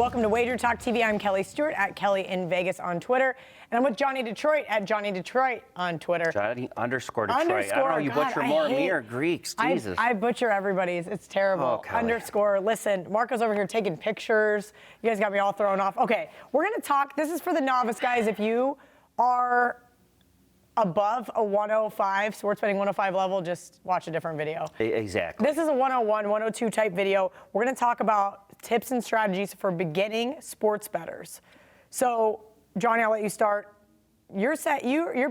Welcome to WagerTalk TV. I'm Kelly Stewart at Kelly in Vegas on Twitter. And I'm with Johnny Detroit at Johnny Detroit on Twitter. Johnny _Detroit. I don't know, you butcher more me or Greeks. Jesus. I butcher everybody's. It's terrible. Oh, _ Listen, Marco's over here taking pictures. You guys got me all thrown off. Okay, we're going to talk. This is for the novice guys. If you are above a 105, sports betting 105 level, just watch a different video. Exactly. This is a 101, 102 type video. We're going to talk about tips and strategies for beginning sports bettors. So, Johnny, I'll let you start. Your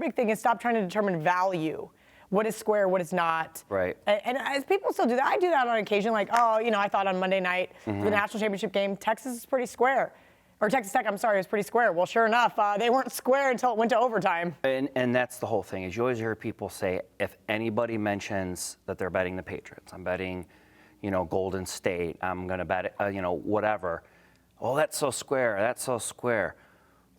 big thing is stop trying to determine value. What is square, what is not. Right. And as people still do that, I do that on occasion. Like, I thought on Monday night, the national championship game, Texas is pretty square. Or Texas Tech, I'm sorry, was pretty square. Well, sure enough, they weren't square until it went to overtime. And that's the whole thing, is you always hear people say, if anybody mentions that they're betting the Patriots, I'm betting, Golden State, I'm going to bet, whatever. Oh, that's so square, that's so square.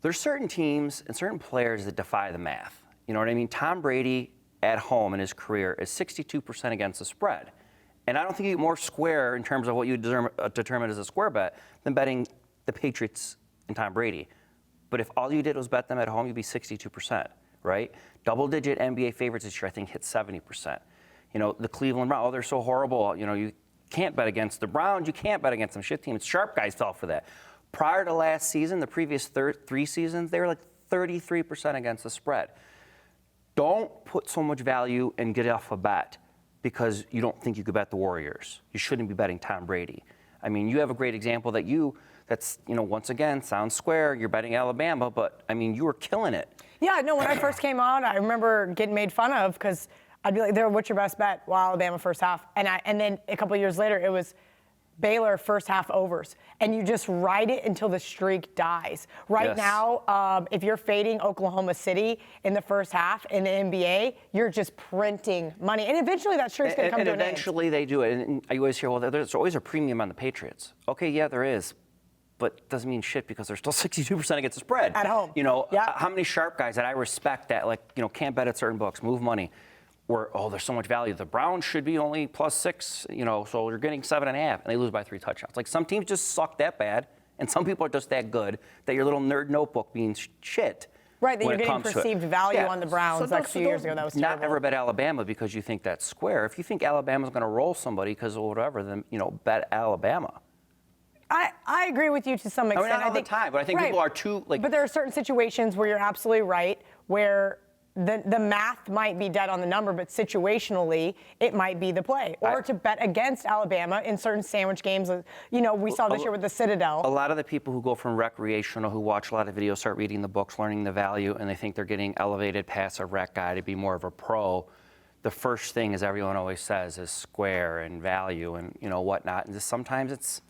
There's certain teams and certain players that defy the math. You know what I mean? Tom Brady at home in his career is 62% against the spread. And I don't think you get more square in terms of what you determine as a square bet than betting the Patriots and Tom Brady. But if all you did was bet them at home, you'd be 62%, right? Double-digit NBA favorites this year, I think, hit 70%. The Cleveland Browns, they're so horrible. You can't bet against the Browns. You can't bet against some shit teams. Sharp guys fell for that. Prior to last season, the previous 3 seasons, they were like 33% against the spread. Don't put so much value and get off a bet because you don't think you could bet the Warriors. You shouldn't be betting Tom Brady. I mean, you have a great example that's once again, sounds square, you're betting Alabama, but, you were killing it. Yeah, no, when I first came on, I remember getting made fun of because I'd be like, what's your best bet? Well, Alabama first half. And then a couple of years later, it was Baylor first half overs. And you just ride it until the streak dies. Right now, if you're fading Oklahoma City in the first half in the NBA, you're just printing money. And eventually that streak's going to come to an end. And eventually they do it. And I always hear, well, there's always a premium on the Patriots. Okay, yeah, there is. But doesn't mean shit because they're still 62% against the spread. At home. How many sharp guys that I respect that, can't bet at certain books, move money, where, there's so much value. The Browns should be only +6, so you're getting 7.5, and they lose by 3 touchdowns. Like, some teams just suck that bad, and some people are just that good that your little nerd notebook means shit. Right, that you're getting perceived value on the Browns a few years ago. That was terrible. Not ever bet Alabama because you think that's square. If you think Alabama's going to roll somebody because of whatever, then, bet Alabama. I agree with you to some extent. Not all the time, but I think people are too, But there are certain situations where you're absolutely right, where the math might be dead on the number, but situationally, it might be the play. Or to bet against Alabama in certain sandwich games. We saw this year with the Citadel. A lot of the people who go from recreational, who watch a lot of videos, start reading the books, learning the value, and they think they're getting elevated past a rec guy to be more of a pro. The first thing, as everyone always says, is square and value and, whatnot. And just sometimes it's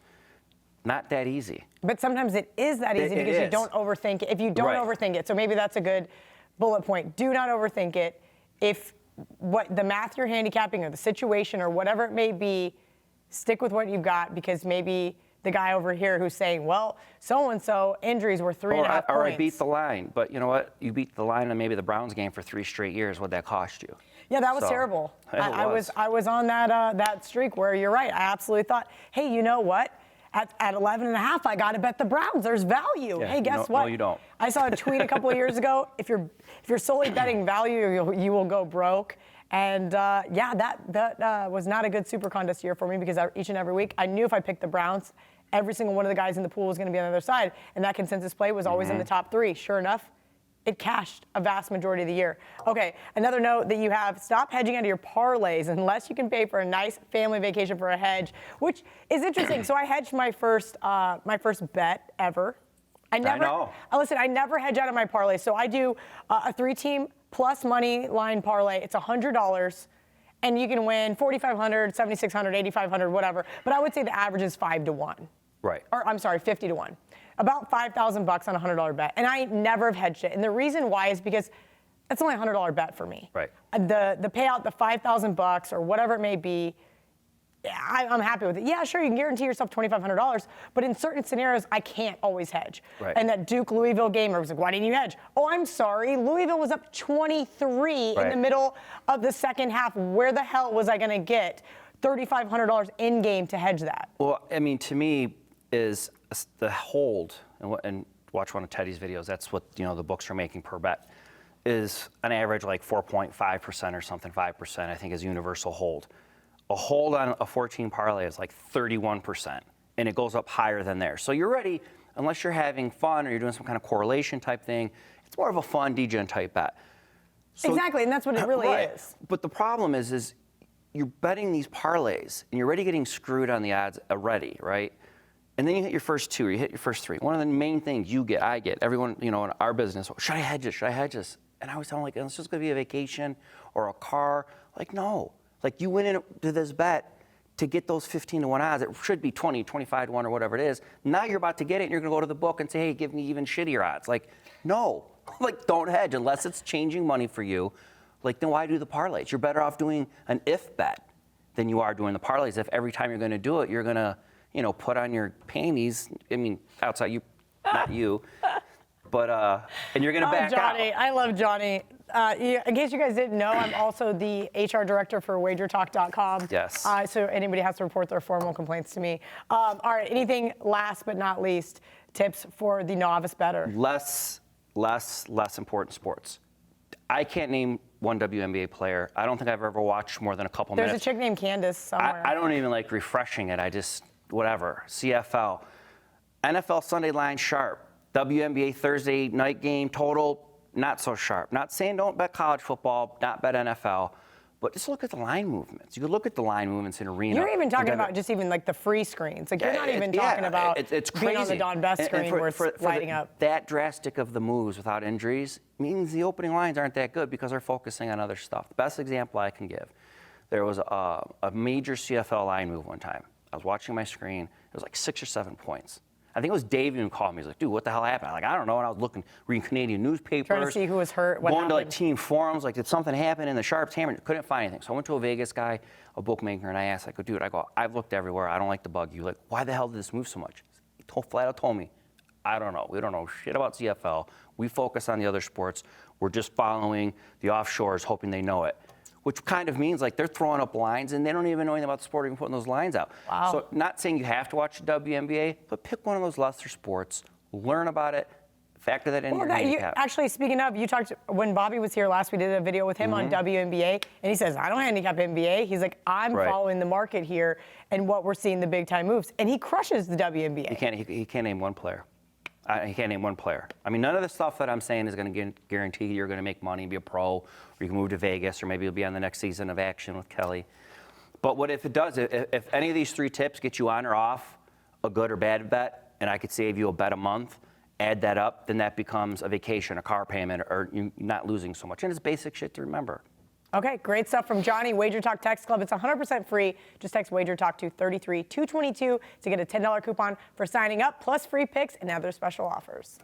not that easy. But sometimes it is that easy because you don't overthink it. If you don't overthink it, so maybe that's a good bullet point. Do not overthink it. If what the math you're handicapping or the situation or whatever it may be, stick with what you've got because maybe the guy over here who's saying, well, so-and-so injuries were 3.5 points. Or I beat the line. But you know what? You beat the line on maybe the Browns game for 3 straight years. What'd that cost you? Yeah, that was terrible. I was on that streak where you're right. I absolutely thought, hey, you know what? At 11.5, I got to bet the Browns. There's value. Yeah, hey, guess what? No, you don't. I saw a tweet a couple of years ago. If you're solely betting value, you will go broke. And that was not a good super contest year for me because each and every week I knew if I picked the Browns, every single one of the guys in the pool was going to be on the other side, and that consensus play was always in the top 3. Sure enough, it cashed a vast majority of the year. Okay, another note that you have, stop hedging out of your parlays unless you can pay for a nice family vacation for a hedge, which is interesting. So I hedged my first bet ever. I know. Listen, I never hedge out of my parlay. So I do a 3-team plus money line parlay. It's $100. And you can win $4,500, $7,600, $8,500, whatever. But I would say the average is 5 to 1. Right. Or I'm sorry, 50 to 1. About $5,000 on a $100 bet. And I never have hedged it. And the reason why is because it's only a $100 bet for me. Right. The payout, the $5,000 or whatever it may be, I'm happy with it. Yeah, sure, you can guarantee yourself $2,500, but in certain scenarios, I can't always hedge. Right. And that Duke-Louisville game, I was like, why didn't you hedge? Oh, I'm sorry, Louisville was up 23 in the middle of the second half. Where the hell was I going to get $3,500 in game to hedge that? Well, I mean, to me, is the hold, and watch one of Teddy's videos, that's what, the books are making per bet, is an average like 4.5% or something, 5%, I think is universal hold. A hold on a 14 parlay is like 31%, and it goes up higher than there. So you're ready, unless you're having fun or you're doing some kind of correlation type thing, it's more of a fun degen type bet. So, exactly, and that's what it really is. But the problem is you're betting these parlays, and you're already getting screwed on the odds already, right? And then you hit your first two, or you hit your first three. One of the main things I get, everyone, in our business, should I hedge this? Should I hedge this? And I always tell them, like, it's just going to be a vacation or a car. Like, no. Like, you went into this bet to get those 15 to 1 odds. It should be 20, 25 to 1 or whatever it is. Now you're about to get it, and you're going to go to the book and say, hey, give me even shittier odds. Like, no. Like, don't hedge unless it's changing money for you. Like, then why do the parlays? You're better off doing an if bet than you are doing the parlays. If every time you're going to do it, you're going to, put on your panties. I mean, outside you, not you. But, and you're going to back Johnny. out. I love Johnny. In case you guys didn't know, I'm also the HR director for WagerTalk.com. Yes. So anybody has to report their formal complaints to me. All right, anything last but not least, tips for the novice bettor? Less important sports. I can't name one WNBA player. I don't think I've ever watched more than a couple minutes. There's a chick named Candace somewhere. I don't even like refreshing it. I just, whatever. CFL. NFL Sunday line sharp. WNBA Thursday night game total, not so sharp. Not saying don't bet college football, not bet NFL, but just look at the line movements. You could look at the line movements in arena. You're even talking about just even like the free screens. Like you're not even talking about it's being on the Don Best screen where it's lighting up. That drastic of the moves without injuries means the opening lines aren't that good because they're focusing on other stuff. The best example I can give, there was a major CFL line move one time. I was watching my screen. It was like 6 or 7 points. I think it was Dave who called me. He's like, dude, what the hell happened? I'm like, I don't know. And I was reading Canadian newspapers. Trying to see who was hurt, what going happened. to like team forums, like did something happen in the Sharps hammer? Couldn't find anything. So I went to a Vegas guy, a bookmaker, and I asked, I go, dude, I've looked everywhere. I don't like to bug you. Like, why the hell did this move so much? He flat out told me, I don't know. We don't know shit about CFL. We focus on the other sports. We're just following the offshores, hoping they know it. Which kind of means like they're throwing up lines and they don't even know anything about the sport or even putting those lines out. Wow. So not saying you have to watch the WNBA, but pick one of those lesser sports, learn about it, factor that into your handicap. Actually, speaking of, you talked, when Bobby was here last, we did a video with him on WNBA, and he says, I don't handicap NBA. He's like, I'm following the market here and what we're seeing the big time moves. And he crushes the WNBA. He can't name one player. He can't name one player. I mean, none of the stuff that I'm saying is going to guarantee you're going to make money and be a pro, or you can move to Vegas, or maybe you'll be on the next season of Action with Kelly. But what if it does? If any of these 3 tips get you on or off a good or bad bet, and I could save you a bet a month, add that up, then that becomes a vacation, a car payment, or you're not losing so much. And it's basic shit to remember. Okay, great stuff from Johnny. WagerTalk Text Club. It's 100% free. Just text WagerTalk to 33222 to get a $10 coupon for signing up, plus free picks and other special offers.